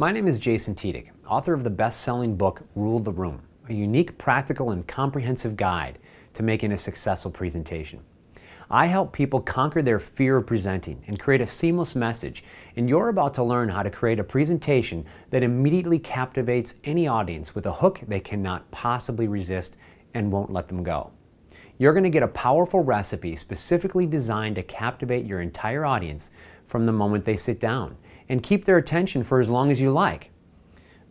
My name is Jason Tiedick, author of the best-selling book, Rule the Room, a unique, practical, and comprehensive guide to making a successful presentation. I help people conquer their fear of presenting and create a seamless message, and you're about to learn how to create a presentation that immediately captivates any audience with a hook they cannot possibly resist and won't let them go. You're going to get a powerful recipe specifically designed to captivate your entire audience from the moment they sit down and keep their attention for as long as you like.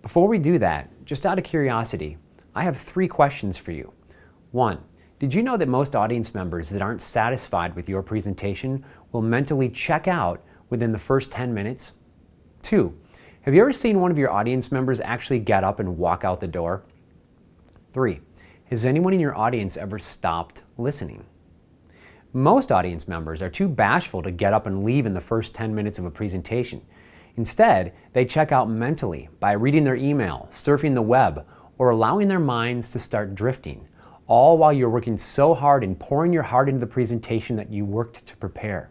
Before we do that, just out of curiosity, I have 3 questions for you. 1, did you know that most audience members that aren't satisfied with your presentation will mentally check out within the first 10 minutes? 2, have you ever seen one of your audience members actually get up and walk out the door? 3, has anyone in your audience ever stopped listening? Most audience members are too bashful to get up and leave in the first 10 minutes of a presentation. Instead, they check out mentally by reading their email, surfing the web, or allowing their minds to start drifting, all while you're working so hard and pouring your heart into the presentation that you worked to prepare.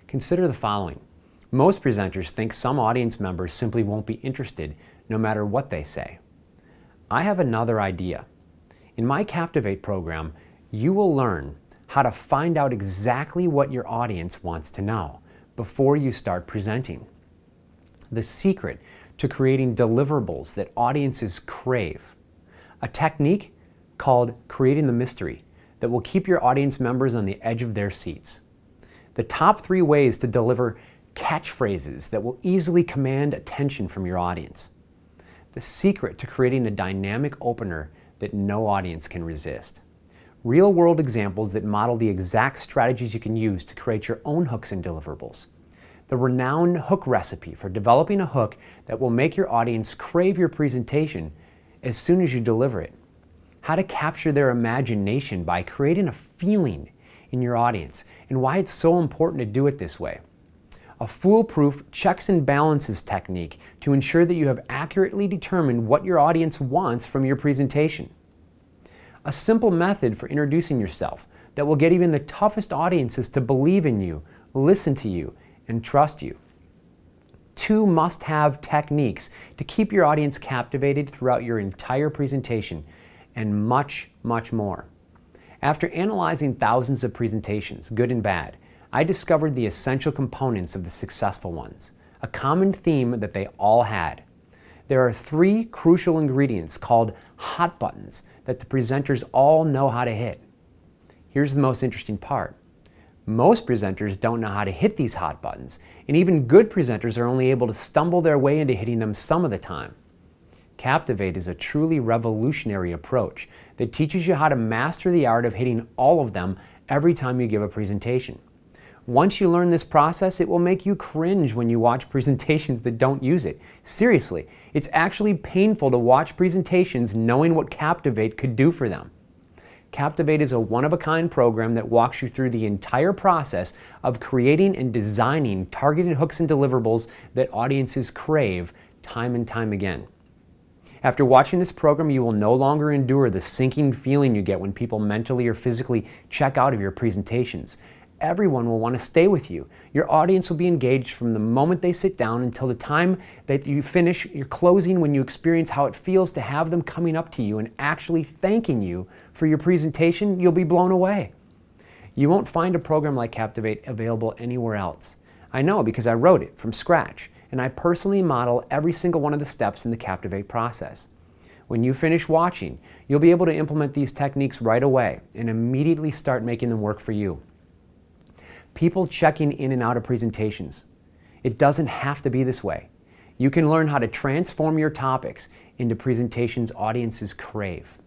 Consider the following. Most presenters think some audience members simply won't be interested no matter what they say. I have another idea. In my Captivate program, you will learn how to find out exactly what your audience wants to know before you start presenting. The secret to creating deliverables that audiences crave. A technique called creating the mystery that will keep your audience members on the edge of their seats. The top 3 ways to deliver catchphrases that will easily command attention from your audience. The secret to creating a dynamic opener that no audience can resist. Real-world examples that model the exact strategies you can use to create your own hooks and deliverables. The renowned hook recipe for developing a hook that will make your audience crave your presentation as soon as you deliver it. How to capture their imagination by creating a feeling in your audience, and why it's so important to do it this way. A foolproof checks and balances technique to ensure that you have accurately determined what your audience wants from your presentation. A simple method for introducing yourself that will get even the toughest audiences to believe in you, listen to you, and trust you. 2 must-have techniques to keep your audience captivated throughout your entire presentation, and much, much more. After analyzing thousands of presentations, good and bad, I discovered the essential components of the successful ones, a common theme that they all had. There are 3 crucial ingredients called hot buttons that the presenters all know how to hit. Here's the most interesting part. Most presenters don't know how to hit these hot buttons, and even good presenters are only able to stumble their way into hitting them some of the time. Captivate is a truly revolutionary approach that teaches you how to master the art of hitting all of them every time you give a presentation. Once you learn this process, it will make you cringe when you watch presentations that don't use it. Seriously, it's actually painful to watch presentations knowing what Captivate could do for them. Captivate is a one-of-a-kind program that walks you through the entire process of creating and designing targeted hooks and deliverables that audiences crave time and time again. After watching this program, you will no longer endure the sinking feeling you get when people mentally or physically check out of your presentations. Everyone will want to stay with you. Your audience will be engaged from the moment they sit down until the time that you finish your closing, when you experience how it feels to have them coming up to you and actually thanking you for your presentation. You'll be blown away. You won't find a program like Captivate available anywhere else. I know because I wrote it from scratch, and I personally model every single one of the steps in the Captivate process. When you finish watching, you'll be able to implement these techniques right away and immediately start making them work for you. People checking in and out of presentations. It doesn't have to be this way. You can learn how to transform your topics into presentations audiences crave.